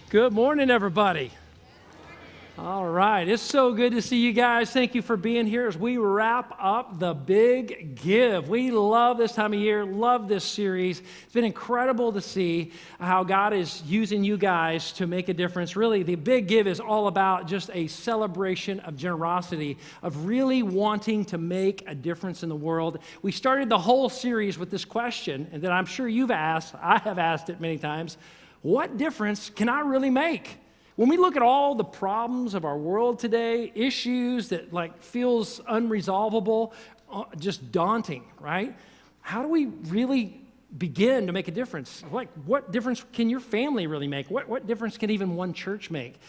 Good morning, everybody. All right, it's so good to see you guys. Thank you for being here as we wrap up the Big Give. We love this time of year, love this series. It's been incredible to see how God is using you guys to make a difference. Really, the Big Give is all about just a celebration of generosity, of really wanting to make a difference in the world. We started the whole series with this question, and that I'm sure you've asked, I have asked it many times, what difference can I really make? When we look at all the problems of our world today, issues that feels unresolvable, just daunting, right? How do we really begin to make a difference? What difference can your family really make? What difference can even one church make?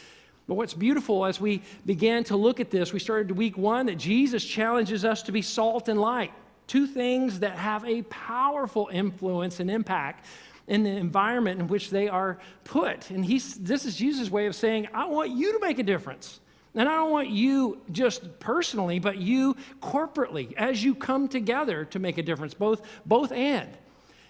But what's beautiful as we began to look at this, we started week 1 that Jesus challenges us to be salt and light, two things that have a powerful influence and impact in the environment in which they are put. And this is Jesus' way of saying, I want you to make a difference. And I don't want you just personally, but you corporately, as you come together to make a difference, both and.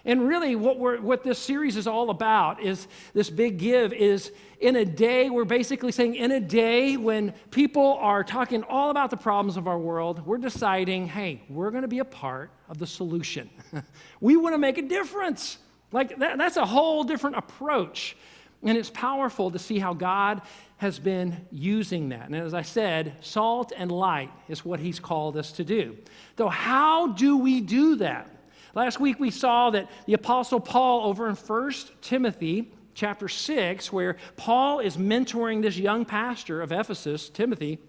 And really what this series is all about is this Big Give is in a day, we're basically saying in a day when people are talking all about the problems of our world, we're deciding, hey, we're going to be a part of the solution. We want to make a difference. That's a whole different approach. And it's powerful to see how God has been using that. And as I said, salt and light is what he's called us to do. So how do we do that? Last week we saw that the Apostle Paul over in 1 Timothy chapter 6, where Paul is mentoring this young pastor of Ephesus, Timothy,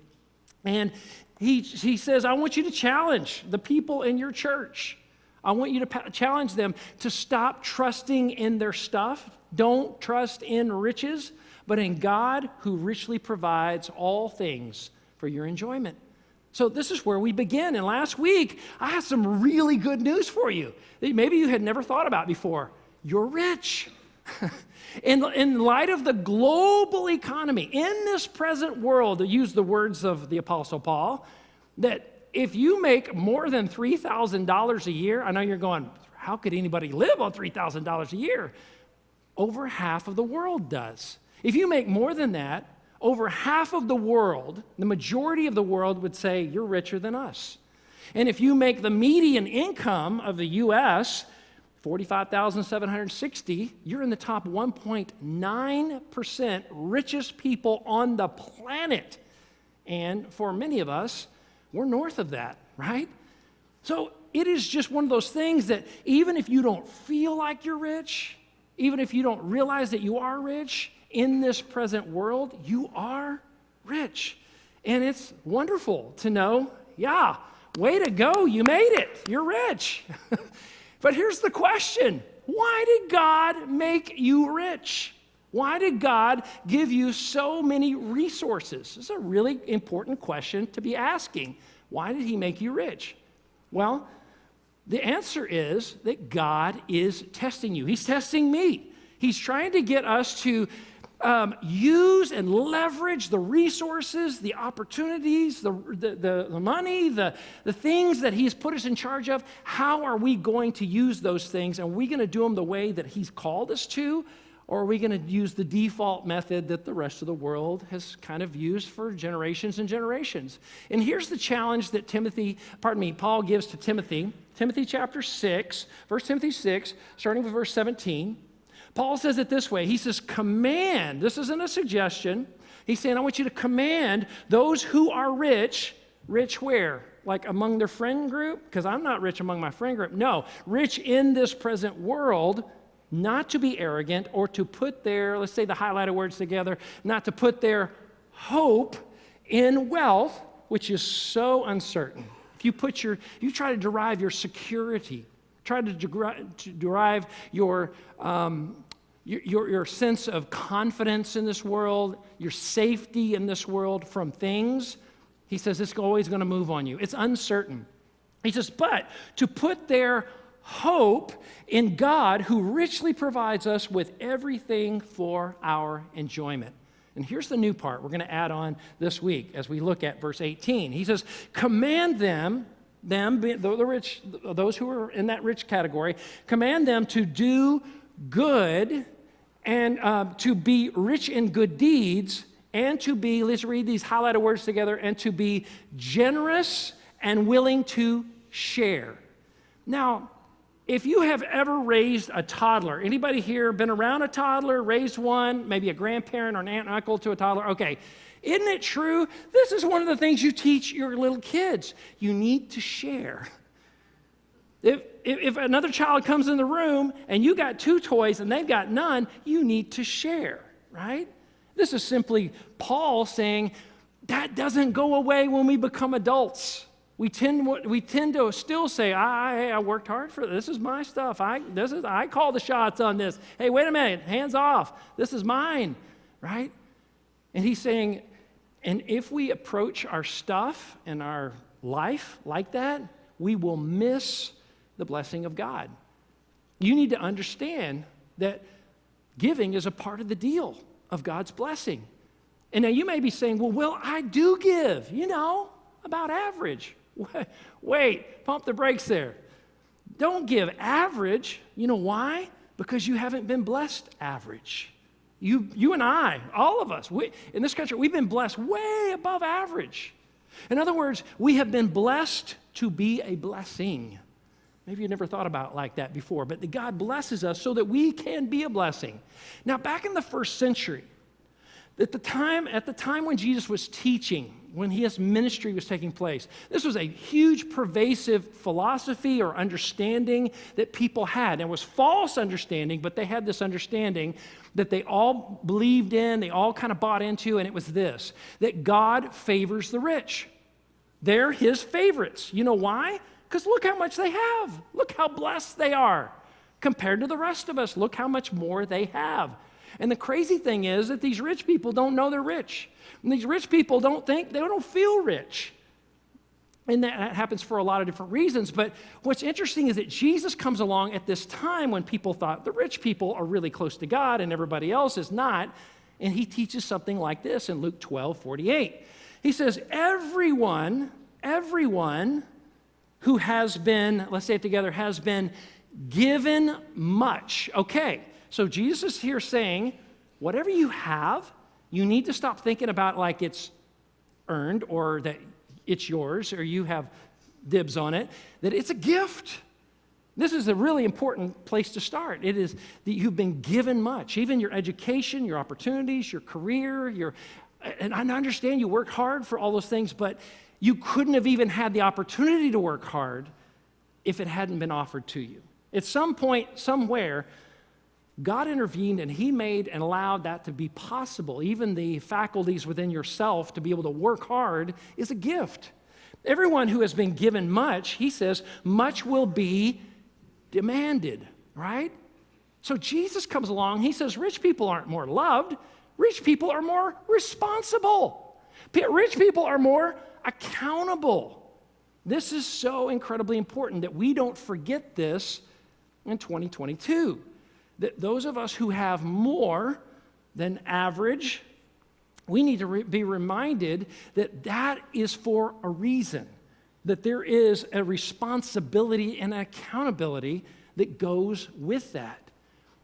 and he says, I want you to challenge the people in your church. I want you to challenge them to stop trusting in their stuff. Don't trust in riches, but in God who richly provides all things for your enjoyment. So this is where we begin. And last week, I had some really good news for you that maybe you had never thought about before. You're rich. In light of the global economy, in this present world, to use the words of the Apostle Paul, that if you make more than $3,000 a year, I know you're going, how could anybody live on $3,000 a year? Over half of the world does. If you make more than that, over half of the world, the majority of the world would say, you're richer than us. And if you make the median income of the U.S., $45,760, you're in the top 1.9% richest people on the planet. And for many of us, we're north of that, right? So it is just one of those things that even if you don't feel like you're rich, even if you don't realize that you are rich, in this present world, you are rich. And it's wonderful to know, yeah, way to go, you made it, you're rich. But here's the question, why did God make you rich? Why did God give you so many resources? This is a really important question to be asking. Why did he make you rich? Well, the answer is that God is testing you. He's testing me. He's trying to get us to use and leverage the resources, the opportunities, the money, the things that he's put us in charge of. How are we going to use those things? Are we going to do them the way that he's called us to? Or are we going to use the default method that the rest of the world has kind of used for generations and generations? And here's the challenge that Paul gives to Timothy. Timothy chapter 6, 1 Timothy 6, starting with verse 17. Paul says it this way. He says, command. This isn't a suggestion. He's saying, I want you to command those who are rich. Rich where? Like among their friend group? Because I'm not rich among my friend group. No, rich in this present world, not to be arrogant or to put their, let's say the highlighted words together, not to put their hope in wealth, which is so uncertain. If you try to derive your security, try to derive your sense of confidence in this world, your safety in this world from things, he says it's always going to move on you. It's uncertain. He says, but to put their hope in God who richly provides us with everything for our enjoyment. And here's the new part we're going to add on this week as we look at verse 18. He says, command them, the rich, those who are in that rich category, command them to do good and to be rich in good deeds, and to be, let's read these highlighted words together, and to be generous and willing to share. Now, if you have ever raised a toddler, anybody here been around a toddler, raised one, maybe a grandparent or an aunt and uncle to a toddler? Okay, isn't it true? This is one of the things you teach your little kids. You need to share. If another child comes in the room and you got 2 toys and they've got none, you need to share, right? This is simply Paul saying that doesn't go away when we become adults. We tend to still say, I worked hard for this. This is my stuff. I call the shots on this. Hey, wait a minute, hands off. This is mine, right? And he's saying, and if we approach our stuff and our life like that, we will miss the blessing of God. You need to understand that giving is a part of the deal of God's blessing. And now you may be saying, well, I do give, about average. Wait, pump the brakes there. Don't give average. You know why? Because you haven't been blessed average. You and I, all of us, in this country, we've been blessed way above average. In other words, we have been blessed to be a blessing. Maybe you never thought about it like that before, but God blesses us so that we can be a blessing. Now, back in the first century, at the time when Jesus was teaching, when his ministry was taking place, this was a huge pervasive philosophy or understanding that people had. And it was false understanding, but they had this understanding that they all believed in, they all kind of bought into, and it was this, that God favors the rich. They're his favorites. You know why? Because look how much they have. Look how blessed they are. Compared to the rest of us, look how much more they have. And the crazy thing is that these rich people don't know they're rich. And these rich people don't feel rich. And that happens for a lot of different reasons. But what's interesting is that Jesus comes along at this time when people thought the rich people are really close to God and everybody else is not. And he teaches something like this in Luke 12:48. He says, everyone who has been, let's say it together, has been given much. Okay, so Jesus is here saying, whatever you have, you need to stop thinking about like it's earned or that it's yours or you have dibs on it, that it's a gift. This is a really important place to start. It is that you've been given much, even your education, your opportunities, your career, and I understand you work hard for all those things, but you couldn't have even had the opportunity to work hard if it hadn't been offered to you. At some point, somewhere, God intervened and he made and allowed that to be possible. Even the faculties within yourself to be able to work hard is a gift. Everyone who has been given much, he says, much will be demanded, right? So Jesus comes along, he says, rich people aren't more loved, rich people are more responsible. Rich people are more accountable. This is so incredibly important that we don't forget this in 2022. That those of us who have more than average, we need to be reminded that that is for a reason, that there is a responsibility and accountability that goes with that.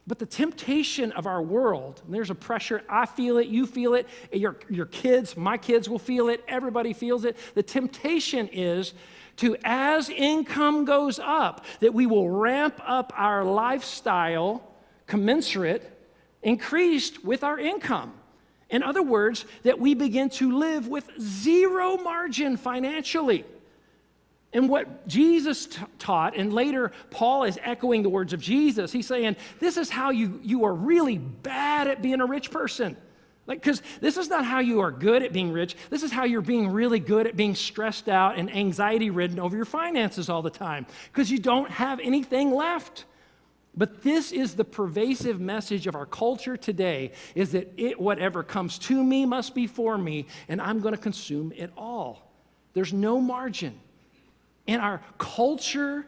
But the temptation of our world, and there's a pressure, I feel it, you feel it, your kids, my kids will feel it, everybody feels it. The temptation is to, as income goes up, that we will ramp up our lifestyle commensurate, increased with our income. In other words, that we begin to live with zero margin financially. And what Jesus taught, and later Paul is echoing the words of Jesus, he's saying, this is how you are really bad at being a rich person. Because this is not how you are good at being rich. This is how you're being really good at being stressed out and anxiety-ridden over your finances all the time. Because you don't have anything left. But this is the pervasive message of our culture today, is that whatever comes to me must be for me, and I'm going to consume it all. There's no margin. And our culture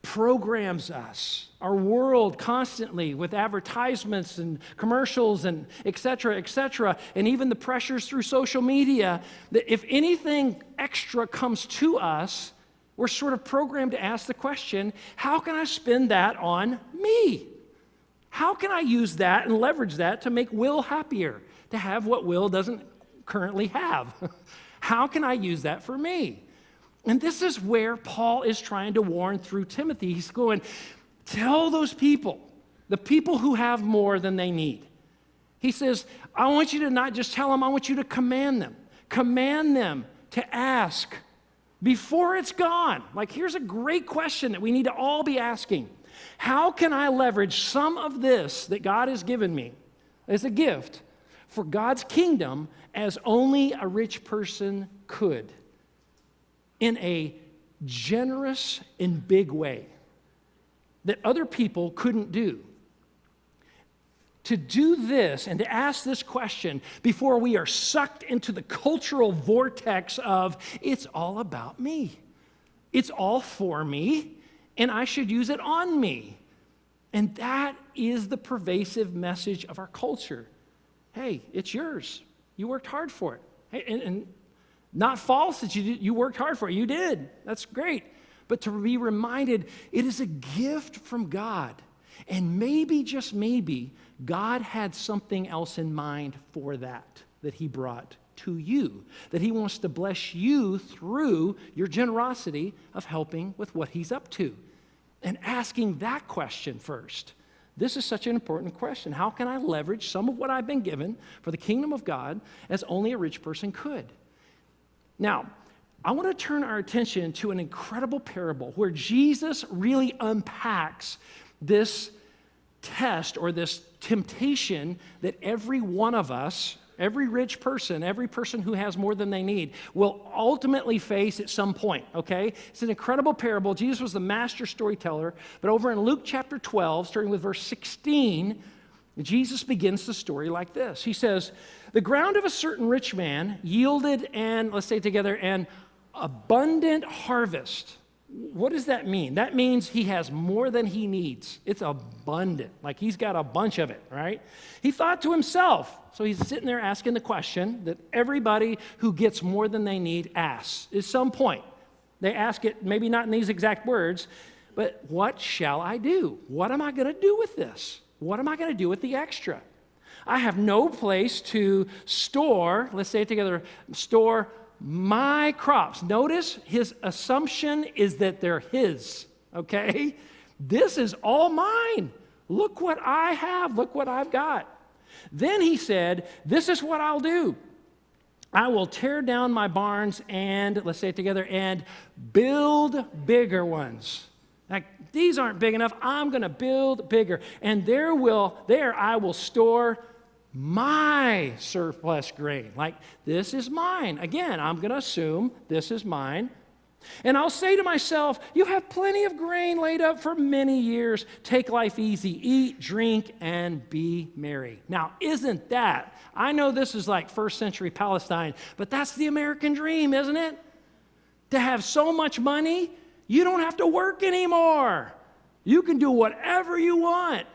programs us, our world constantly with advertisements and commercials and et cetera, and even the pressures through social media, that if anything extra comes to us, we're sort of programmed to ask the question, how can I spend that on me? How can I use that and leverage that to make Will happier, to have what Will doesn't currently have? How can I use that for me? And this is where Paul is trying to warn through Timothy. He's going, tell those people, the people who have more than they need. He says, I want you to not just tell them, I want you to command them. Command them to ask before it's gone. Like, here's a great question that we need to all be asking. How can I leverage some of this that God has given me as a gift for God's kingdom as only a rich person could, in a generous and big way that other people couldn't do? To do this and to ask this question before we are sucked into the cultural vortex of, it's all about me. It's all for me, and I should use it on me. And that is the pervasive message of our culture. Hey, it's yours. You worked hard for it. Hey, and not false that you worked hard for it. You did. That's great. But to be reminded, it is a gift from God. And maybe, just maybe, God had something else in mind for that he brought to you, that he wants to bless you through your generosity of helping with what he's up to. And asking that question first. This is such an important question. How can I leverage some of what I've been given for the kingdom of God as only a rich person could? Now, I want to turn our attention to an incredible parable where Jesus really unpacks this test or this temptation that every one of us, every rich person, every person who has more than they need, will ultimately face at some point, okay? It's an incredible parable. Jesus was the master storyteller, but over in Luke chapter 12, starting with verse 16, Jesus begins the story like this. He says, the ground of a certain rich man yielded let's say it together, an abundant harvest. What does that mean? That means he has more than he needs. It's abundant, like he's got a bunch of it, right? He thought to himself, so he's sitting there asking the question that everybody who gets more than they need asks at some point. They ask it, maybe not in these exact words, but what shall I do? What am I going to do with this? What am I going to do with the extra? I have no place to store, let's say it together, store my crops. Notice his assumption is that they're his, okay? This is all mine. Look what I have. Look what I've got. Then he said, this is what I'll do. I will tear down my barns and, let's say it together, and build bigger ones. Like, these aren't big enough. I'm going to build bigger. And there I will store my surplus grain. Like, this is mine. Again, I'm going to assume this is mine. And I'll say to myself, you have plenty of grain laid up for many years. Take life easy. Eat, drink, and be merry. Now, isn't that, I know this is like first century Palestine, but that's the American dream, isn't it? To have so much money, you don't have to work anymore. You can do whatever you want.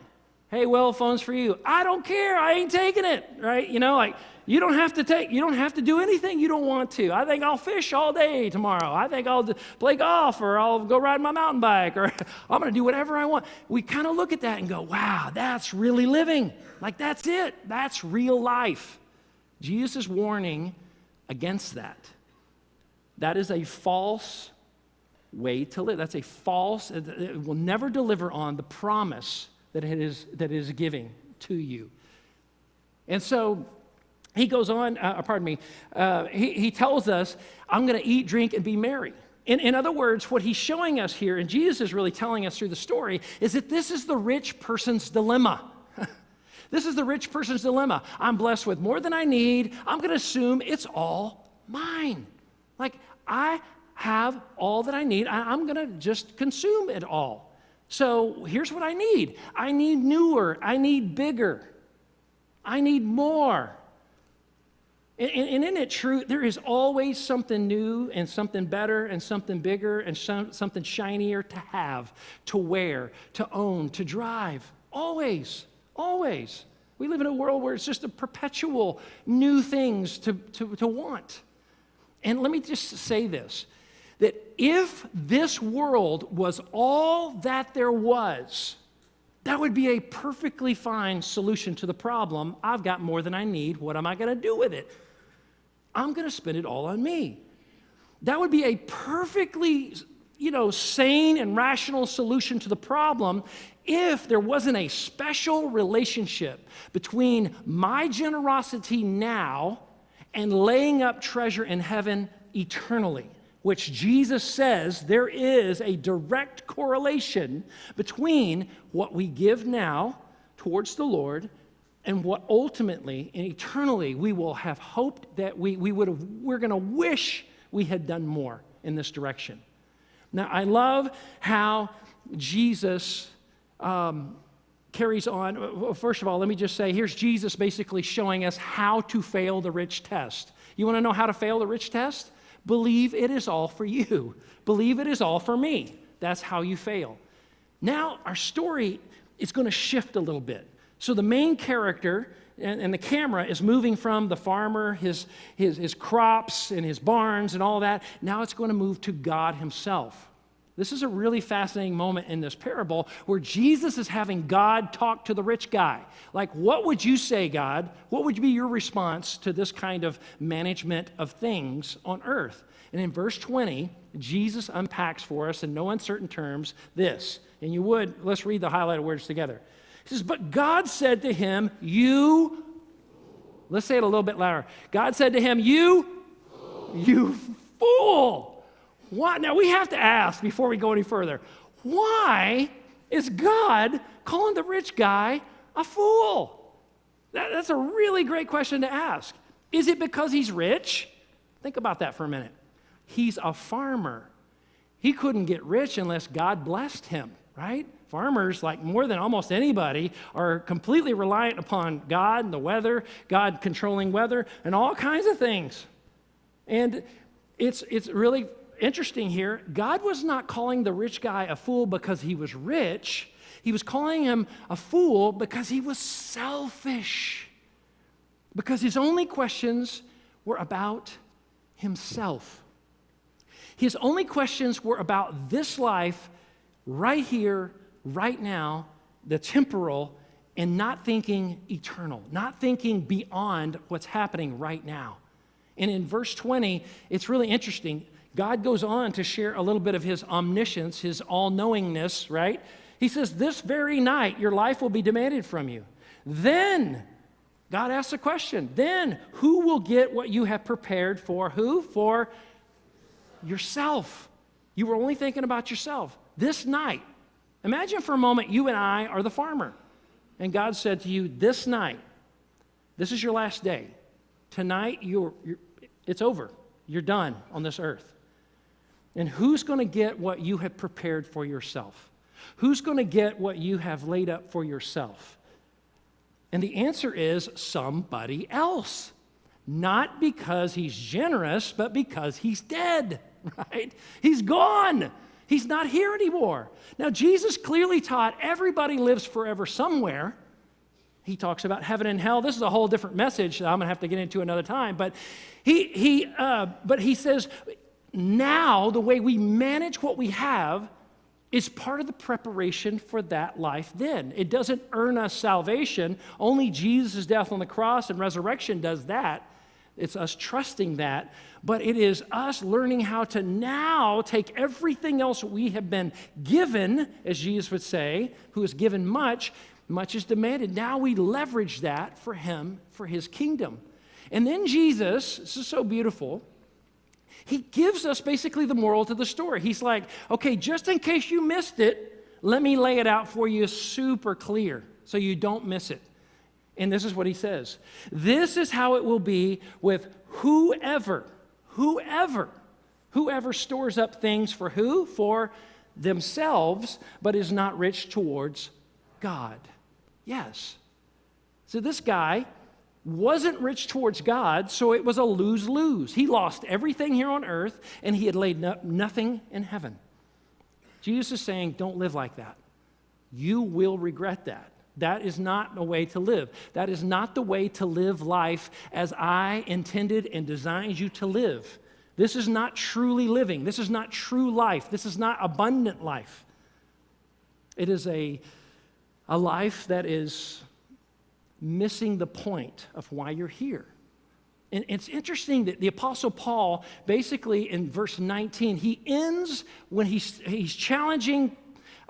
Hey, well, phone's for you. I don't care. I ain't taking it, right? You know, like, you don't have to do anything you don't want to. I think I'll fish all day tomorrow. I think I'll play golf, or I'll go ride my mountain bike, or I'm going to do whatever I want. We kind of look at that and go, wow, that's really living. Like, that's it. That's real life. Jesus is warning against that. That is a false way to live. That's a false, it will never deliver on the promise that it is giving to you. And so he goes on, he tells us, I'm going to eat, drink, and be merry. In other words, what he's showing us here, and Jesus is really telling us through the story, is that this is the rich person's dilemma. This is the rich person's dilemma. I'm blessed with more than I need. I'm going to assume it's all mine. Like, I have all that I need. I'm going to just consume it all. So here's what I need. I need newer. I need bigger. I need more. And isn't it true? There is always something new and something better and something bigger and something shinier to have, to wear, to own, to drive. Always. Always. We live in a world where it's just a perpetual new things to want. And let me just say this, that if this world was all that there was, That would be a perfectly fine solution to the problem. I've got more than I need. What am I going to do with it? I'm going to spend it all on me. That would be a perfectly, sane and rational solution to the problem if there wasn't a special relationship between my generosity now and laying up treasure in heaven eternally, which Jesus says there is a direct correlation between what we give now towards the Lord and what ultimately and eternally we will have hoped that we're going to wish we had done more in this direction. Now, I love how Jesus carries on. First of all, let me just say, here's Jesus basically showing us how to fail the rich test. You want to know how to fail the rich test? Believe it is all for you. Believe it is all for me. That's how you fail. Now, our story is going to shift a little bit. So the main character and the camera is moving from the farmer, his crops and his barns and all that. Now it's going to move to God himself. This is a really fascinating moment in this parable where Jesus is having God talk to the rich guy. Like, what would you say, God? What would be your response to this kind of management of things on earth? And in verse 20, Jesus unpacks for us in no uncertain terms this. And let's read the highlighted words together. He says, but God said to him, let's say it a little bit louder. God said to him, you fool. What? Now we have to ask before we go any further, why is God calling the rich guy a fool? That's a really great question to ask. Is it because he's rich? Think about that for a minute. He's a farmer. He couldn't get rich unless God blessed him, right? Farmers, like more than almost anybody, are completely reliant upon God and the weather, God controlling weather, and all kinds of things. And it's really interesting here. God was not calling the rich guy a fool because he was rich. He was calling him a fool because he was selfish. Because his only questions were about himself. His only questions were about this life right here, right now, the temporal, and not thinking eternal, not thinking beyond what's happening right now. And in verse 20, it's really interesting. God goes on to share a little bit of his omniscience, his all-knowingness, right? He says, this very night, your life will be demanded from you. Then, God asks a question, then who will get what you have prepared for who? For yourself. You were only thinking about yourself. This night, imagine for a moment you and I are the farmer. And God said to you, this night, this is your last day. Tonight, it's over. You're done on this earth. And who's going to get what you have prepared for yourself? Who's going to get what you have laid up for yourself? And the answer is somebody else. Not because he's generous, but because he's dead, right? He's gone. He's not here anymore. Now, Jesus clearly taught everybody lives forever somewhere. He talks about heaven and hell. This is a whole different message that I'm going to have to get into another time. But he says, now the way we manage what we have is part of the preparation for that life then. It doesn't earn us salvation. Only Jesus' death on the cross and resurrection does that. It's us trusting that. But it is us learning how to now take everything else we have been given, as Jesus would say, who has given much is demanded. Now we leverage that for him, for his kingdom. And then Jesus, this is so beautiful, he gives us basically the moral to the story. He's like, okay, just in case you missed it, let me lay it out for you super clear so you don't miss it. And this is what he says. This is how it will be with whoever stores up things for who? For themselves, but is not rich towards God. Yes. So this guy wasn't rich towards God, so it was a lose-lose. He lost everything here on earth, and he had laid up nothing in heaven. Jesus is saying, don't live like that. You will regret that. That is not a way to live. That is not the way to live life as I intended and designed you to live. This is not truly living. This is not true life. This is not abundant life. It is a a life that is missing the point of why you're here. And it's interesting that the Apostle Paul, basically in verse 19, he ends when he's challenging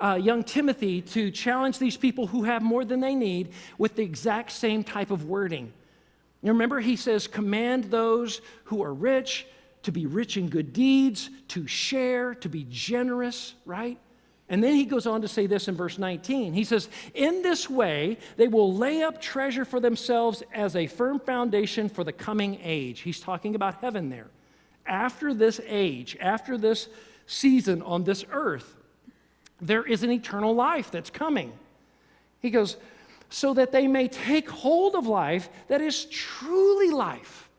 young Timothy to challenge these people who have more than they need with the exact same type of wording. You remember, he says, command those who are rich to be rich in good deeds, to share, to be generous, right? And then he goes on to say this in verse 19. He says, in this way, they will lay up treasure for themselves as a firm foundation for the coming age. He's talking about heaven there. After this age, after this season on this earth, there is an eternal life that's coming. He goes, so that they may take hold of life that is truly life.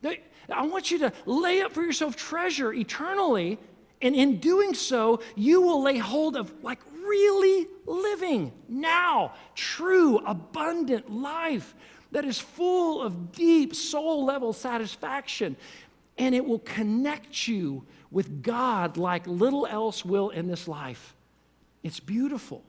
I want you to lay up for yourself treasure eternally. And in doing so, you will lay hold of like really living now, true, abundant life that is full of deep soul level satisfaction. And it will connect you with God like little else will in this life. It's beautiful.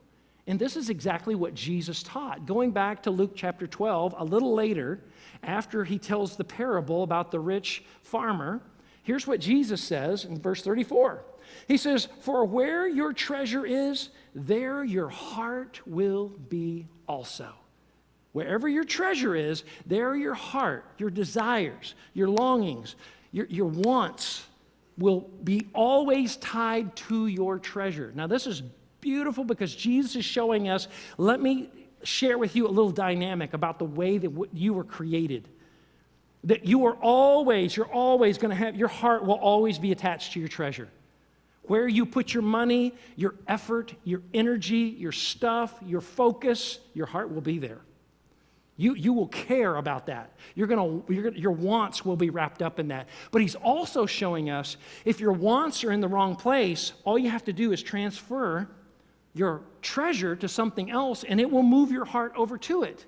And this is exactly what Jesus taught. Going back to Luke chapter 12, a little later, after he tells the parable about the rich farmer, here's what Jesus says in verse 34. He says, for where your treasure is, there your heart will be also. Wherever your treasure is, there your heart, your desires, your longings, your wants will be always tied to your treasure. Now, this is beautiful because Jesus is showing us, let me share with you a little dynamic about the way that you were created. That you're always going to have, your heart will always be attached to your treasure. Where you put your money, your effort, your energy, your stuff, your focus, your heart will be there. You will care about that. Your wants will be wrapped up in that. But he's also showing us if your wants are in the wrong place, all you have to do is transfer your treasure to something else and it will move your heart over to it.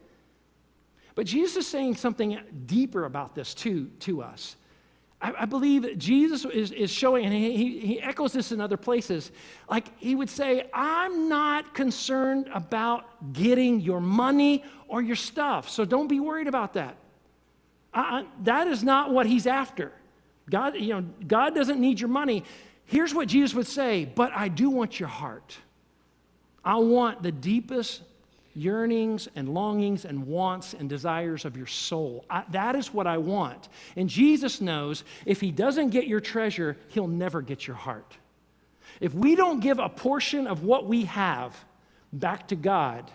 But Jesus is saying something deeper about this to us. I believe that Jesus is showing, and he echoes this in other places, like he would say, I'm not concerned about getting your money or your stuff, so don't be worried about that. That is not what he's after. God doesn't need your money. Here's what Jesus would say, but I do want your heart. I want the deepest yearnings and longings and wants and desires of your soul. That is what I want. And Jesus knows if he doesn't get your treasure, he'll never get your heart. If we don't give a portion of what we have back to God,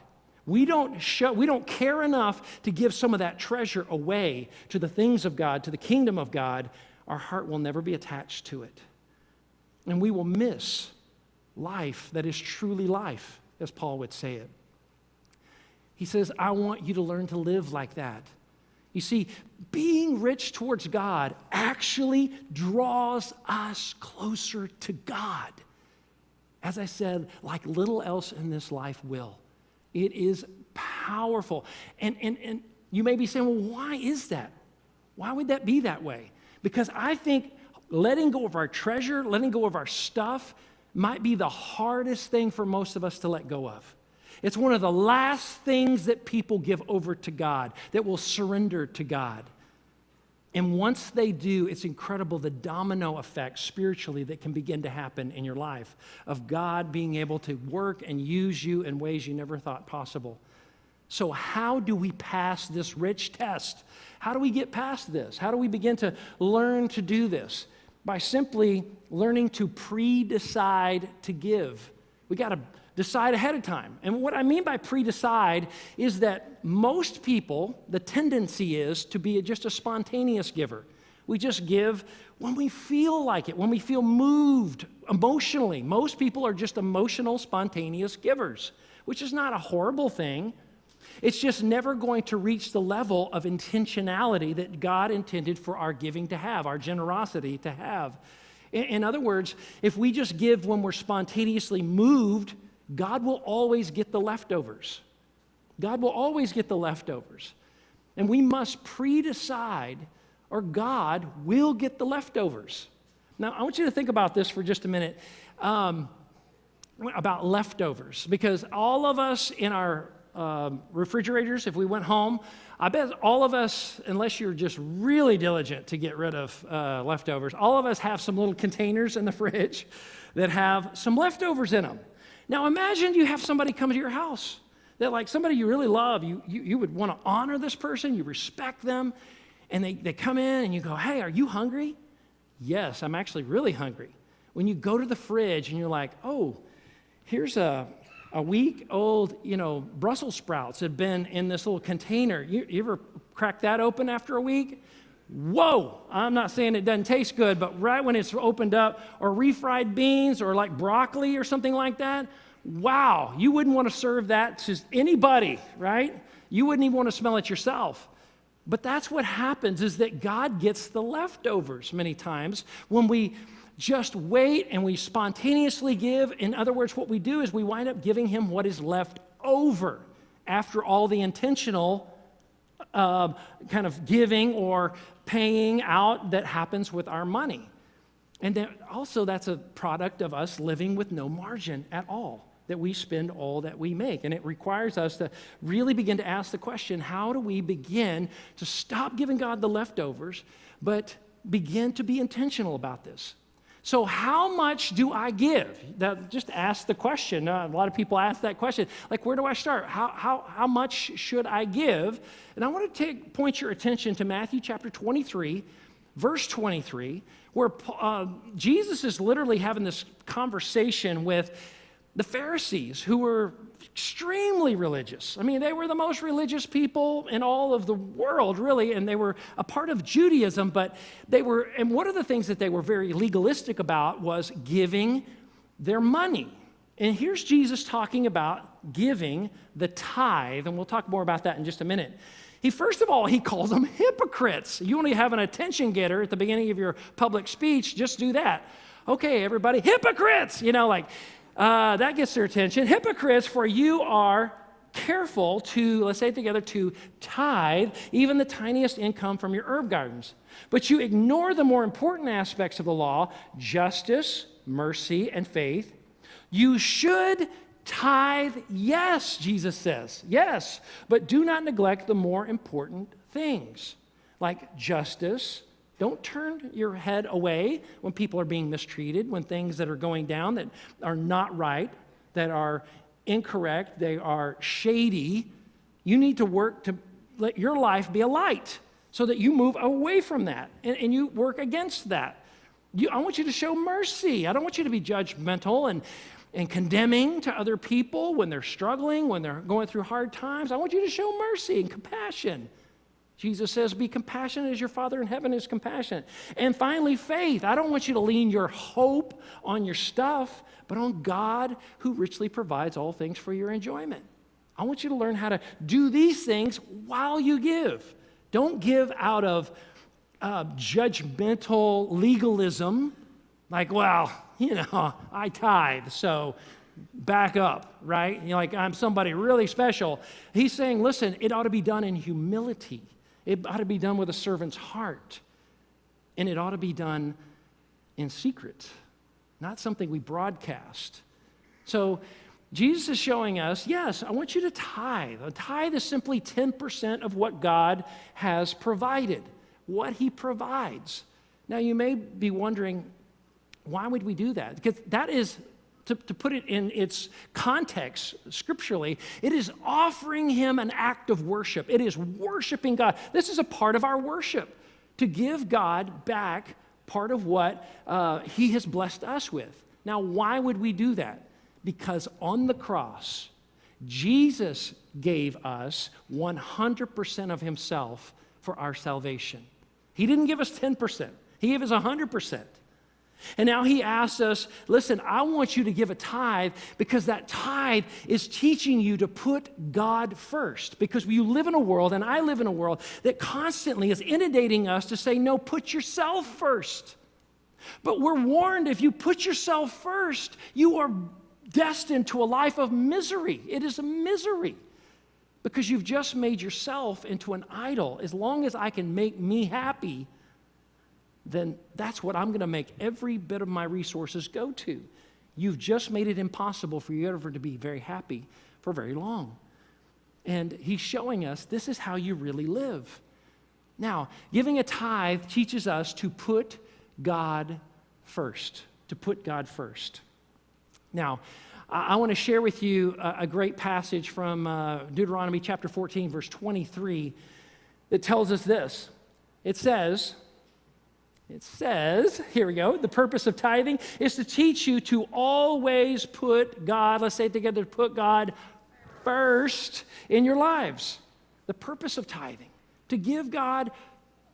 we don't care enough to give some of that treasure away to the things of God, to the kingdom of God, our heart will never be attached to it. And we will miss life that is truly life, as Paul would say it. He says, I want you to learn to live like that. You see, being rich towards God actually draws us closer to God. As I said, like little else in this life will. It is powerful. And you may be saying, well, why is that? Why would that be that way? Because I think letting go of our treasure, letting go of our stuff might be the hardest thing for most of us to let go of. It's one of the last things that people give over to God, that will surrender to God. And once they do, it's incredible the domino effect spiritually that can begin to happen in your life of God being able to work and use you in ways you never thought possible. So how do we pass this rich test? How do we get past this? How do we begin to learn to do this? By simply learning to pre-decide to give. We got to decide ahead of time. And what I mean by pre-decide is that most people, the tendency is to be just a spontaneous giver. We just give when we feel like it, when we feel moved emotionally. Most people are just emotional, spontaneous givers, which is not a horrible thing. It's just never going to reach the level of intentionality that God intended for our giving to have, our generosity to have. In other words, if we just give when we're spontaneously moved, God will always get the leftovers. God will always get the leftovers. And we must pre-decide, or God will get the leftovers. Now, I want you to think about this for just a minute. about leftovers, because all of us in our refrigerators, if we went home, I bet all of us, unless you're just really diligent to get rid of leftovers, all of us have some little containers in the fridge that have some leftovers in them. Now imagine you have somebody come to your house that, like, somebody you really love, you would want to honor this person, you respect them, and they come in and you go, hey, are you hungry? Yes, I'm actually really hungry. When you go to the fridge and you're like, oh, here's a week-old, Brussels sprouts have been in this little container. You ever crack that open after a week? Whoa, I'm not saying it doesn't taste good, but right when it's opened up, or refried beans or like broccoli or something like that, wow, you wouldn't want to serve that to anybody, right? You wouldn't even want to smell it yourself. But that's what happens, is that God gets the leftovers many times when we just wait and we spontaneously give. In other words, what we do is we wind up giving him what is left over after all the intentional kind of giving or paying out that happens with our money. And then also that's a product of us living with no margin at all, that we spend all that we make. And it requires us to really begin to ask the question, how do we begin to stop giving God the leftovers, but begin to be intentional about this? So how much do I give? Just ask the question. A lot of people ask that question. Like, where do I start? How much should I give? And I want to point your attention to Matthew chapter 23, verse 23, where Jesus is literally having this conversation with the Pharisees, who were extremely religious. I mean, they were the most religious people in all of the world, really, and they were a part of Judaism, but and one of the things that they were very legalistic about was giving their money. And here's Jesus talking about giving the tithe, and we'll talk more about that in just a minute. First of all, he calls them hypocrites. You want to have an attention getter at the beginning of your public speech, just do that. Okay, everybody, hypocrites! That gets their attention. Hypocrites, for you are careful to, let's say it together, to tithe even the tiniest income from your herb gardens. But you ignore the more important aspects of the law, justice, mercy, and faith. You should tithe, yes, Jesus says, yes, but do not neglect the more important things, like justice. Don't turn your head away when people are being mistreated, when things that are going down that are not right, that are incorrect, they are shady. You need to work to let your life be a light so that you move away from that and you work against that. I want you to show mercy. I don't want you to be judgmental and condemning to other people when they're struggling, when they're going through hard times. I want you to show mercy and compassion. Jesus says, be compassionate as your Father in heaven is compassionate. And finally, faith. I don't want you to lean your hope on your stuff, but on God who richly provides all things for your enjoyment. I want you to learn how to do these things while you give. Don't give out of judgmental legalism, like, well, I tithe, so back up, right? I'm somebody really special. He's saying, listen, it ought to be done in humility. It ought to be done with a servant's heart. And it ought to be done in secret, not something we broadcast. So Jesus is showing us, yes, I want you to tithe. A tithe is simply 10% of what God has provided, what he provides. Now, you may be wondering, why would we do that? Because that is, to put it in its context scripturally, it is offering him an act of worship. It is worshiping God. This is a part of our worship, to give God back part of what he has blessed us with. Now, why would we do that? Because on the cross, Jesus gave us 100% of himself for our salvation. He didn't give us 10%. He gave us 100%. And now he asks us, listen, I want you to give a tithe because that tithe is teaching you to put God first. Because you live in a world, and I live in a world, that constantly is inundating us to say, no, put yourself first. But we're warned, if you put yourself first, you are destined to a life of misery. It is a misery because you've just made yourself into an idol. As long as I can make me happy, then that's what I'm going to make every bit of my resources go to. You've just made it impossible for you ever to be very happy for very long. And he's showing us this is how you really live. Now, giving a tithe teaches us to put God first, to put God first. Now, I want to share with you a great passage from Deuteronomy chapter 14, verse 23, that tells us this. It says, here we go, the purpose of tithing is to teach you to always put God, let's say it together, put God first in your lives. The purpose of tithing, to give God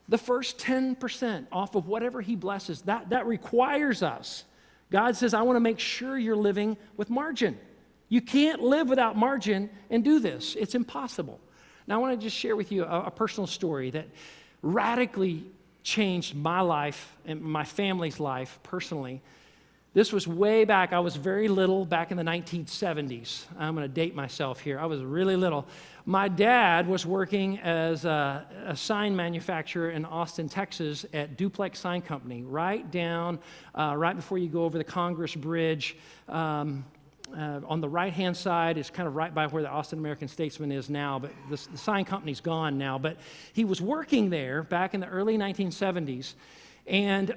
the first 10% off of whatever he blesses. That requires us. God says, I want to make sure you're living with margin. You can't live without margin and do this. It's impossible. Now, I want to just share with you a personal story that radically changed my life and my family's life personally. This was way back. I was very little back in the 1970s. I'm going to date myself here. I was really little. My dad was working as a sign manufacturer in Austin, Texas at Duplex Sign Company, right before you go over the Congress Bridge. On the right-hand side, it's kind of right by where the Austin American-Statesman is now, but the sign company's gone now. But he was working there back in the early 1970s, and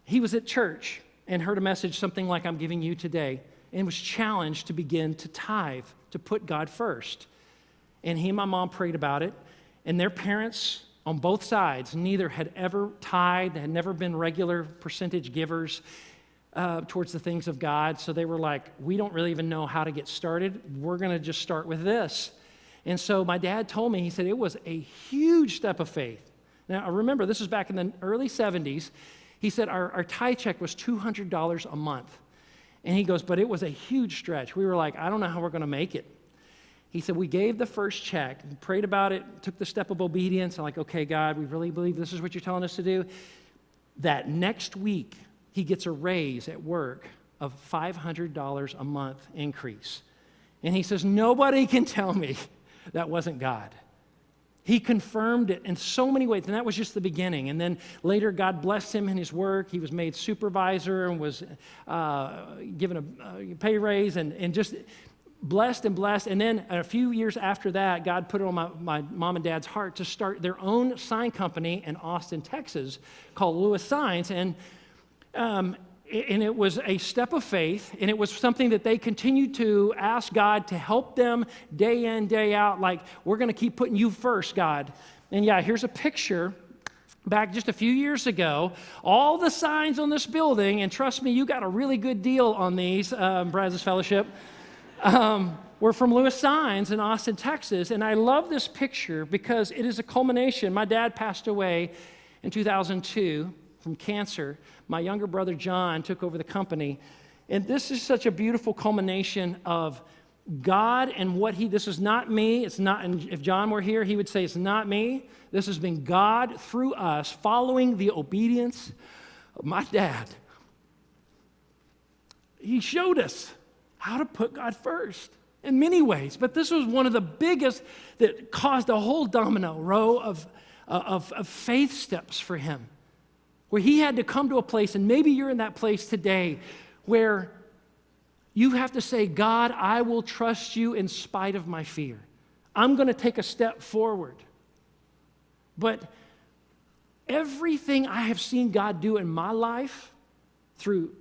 he was at church and heard a message, something like I'm giving you today, and was challenged to begin to tithe, to put God first. And he and my mom prayed about it, and their parents on both sides, neither had ever tithed, had never been regular percentage givers towards the things of God. So they were like, we don't really even know how to get started. We're going to just start with this. And so my dad told me, he said it was a huge step of faith. Now, remember, this was back in the early 70s. He said our tithe check was $200 a month. And he goes, but it was a huge stretch. We were like, I don't know how we're going to make it. He said, we gave the first check, prayed about it, took the step of obedience. I'm like, okay, God, we really believe this is what you're telling us to do. That next week, he gets a raise at work of $500 a month increase. And he says, nobody can tell me that wasn't God. He confirmed it in so many ways, and that was just the beginning. And then later, God blessed him in his work. He was made supervisor and was given a pay raise and just blessed and blessed. And then a few years after that, God put it on my mom and dad's heart to start their own sign company in Austin, Texas, called Lewis Signs. And it was a step of faith, and it was something that they continued to ask God to help them day in, day out, like, we're going to keep putting you first, God. And yeah, here's a picture back just a few years ago. All the signs on this building, and trust me, you got a really good deal on these, Brazos Fellowship, were from Lewis Signs in Austin, Texas. And I love this picture because it is a culmination. My dad passed away in 2002 from cancer. My younger brother, John, took over the company. And this is such a beautiful culmination of God and what this is not me. It's not, and if John were here, he would say it's not me. This has been God through us, following the obedience of my dad. He showed us how to put God first in many ways. But this was one of the biggest that caused a whole domino row of faith steps for him, where he had to come to a place, and maybe you're in that place today, where you have to say, God, I will trust you in spite of my fear. I'm going to take a step forward. But everything I have seen God do in my life through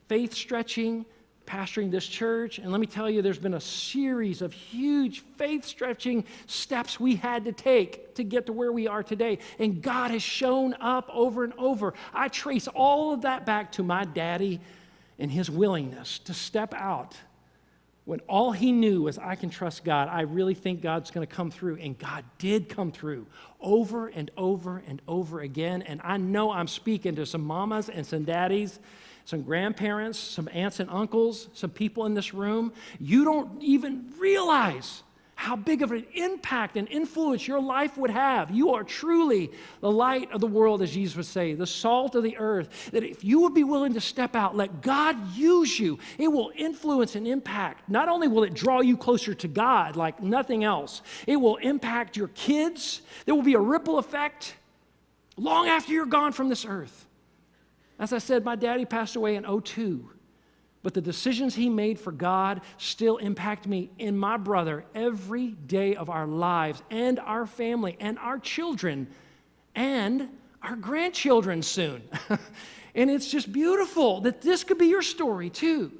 faith stretching, pastoring this church, and let me tell you, there's been a series of huge faith-stretching steps we had to take to get to where we are today, and God has shown up over and over. I trace all of that back to my daddy and his willingness to step out when all he knew was, I can trust God. I really think God's going to come through, and God did come through over and over and over again, and I know I'm speaking to some mamas and some daddies, some grandparents, some aunts and uncles, some people in this room. You don't even realize how big of an impact and influence your life would have. You are truly the light of the world, as Jesus would say, the salt of the earth, that if you would be willing to step out, let God use you, it will influence and impact. Not only will it draw you closer to God like nothing else, it will impact your kids. There will be a ripple effect long after you're gone from this earth. As I said, my daddy passed away in 2002. But the decisions he made for God still impact me and my brother every day of our lives, and our family, and our children, and our grandchildren soon. And it's just beautiful that this could be your story too.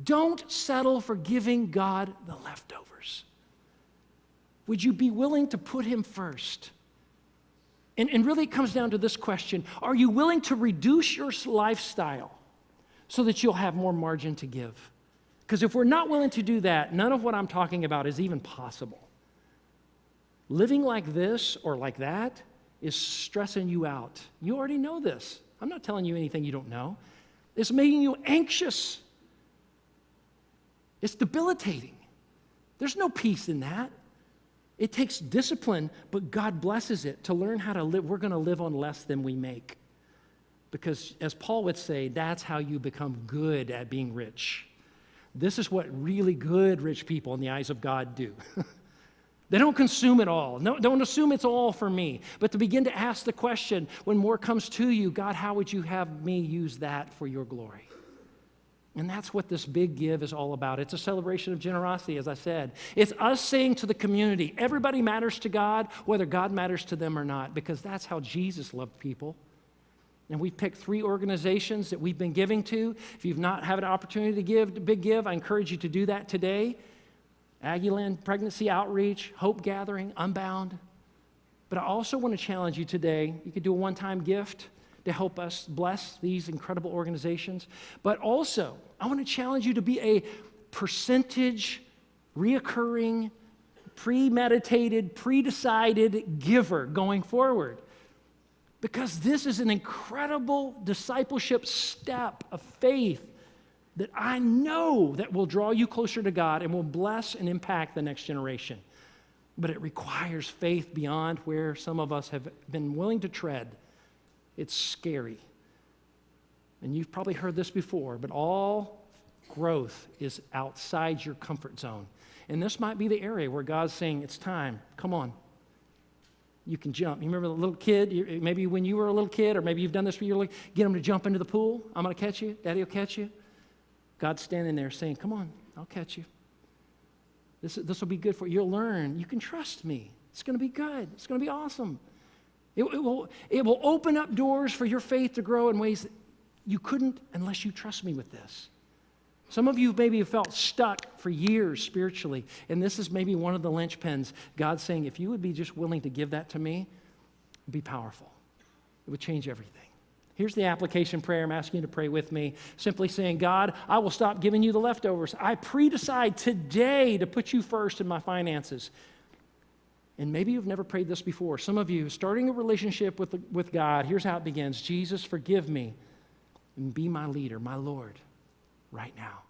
Don't settle for giving God the leftovers. Would you be willing to put him first? And really it comes down to this question: are you willing to reduce your lifestyle so that you'll have more margin to give? Because if we're not willing to do that, none of what I'm talking about is even possible. Living like this or like that is stressing you out. You already know this. I'm not telling you anything you don't know. It's making you anxious. It's debilitating. There's no peace in that. It takes discipline, but God blesses it to learn how to live. We're going to live on less than we make. Because as Paul would say, that's how you become good at being rich. This is what really good rich people in the eyes of God do. They don't consume it all. No, don't assume it's all for me. But to begin to ask the question, when more comes to you, God, how would you have me use that for your glory? And that's what this big give is all about. It's a celebration of generosity, as I said. It's us saying to the community, everybody matters to God, whether God matters to them or not, because that's how Jesus loved people. And we picked 3 organizations that we've been giving to. If you've not had an opportunity to give, a big give, I encourage you to do that today. Aggieland Pregnancy Outreach, Hope Gathering, Unbound. But I also want to challenge you today. You could do a one-time gift to help us bless these incredible organizations. But also, I want to challenge you to be a percentage, reoccurring, premeditated, pre-decided giver going forward. Because this is an incredible discipleship step of faith that I know that will draw you closer to God and will bless and impact the next generation. But it requires faith beyond where some of us have been willing to tread. It's scary. And you've probably heard this before, but all growth is outside your comfort zone. And this might be the area where God's saying, it's time, come on. You can jump. You remember the little kid, maybe when you were a little kid, or maybe you've done this for your little, get them to jump into the pool. I'm going to catch you. Daddy will catch you. God's standing there saying, come on, I'll catch you. This will be good for you. You'll learn. You can trust me. It's going to be good. It's going to be awesome. It will open up doors for your faith to grow in ways that you couldn't unless you trust me with this. Some of you maybe have felt stuck for years spiritually, and this is maybe one of the linchpins. God's saying, if you would be just willing to give that to me, it'd be powerful. It would change everything. Here's the application prayer. I'm asking you to pray with me. Simply saying, God, I will stop giving you the leftovers. I pre-decide today to put you first in my finances. And maybe you've never prayed this before. Some of you, starting a relationship with God, here's how it begins. Jesus, forgive me and be my leader, my Lord, right now.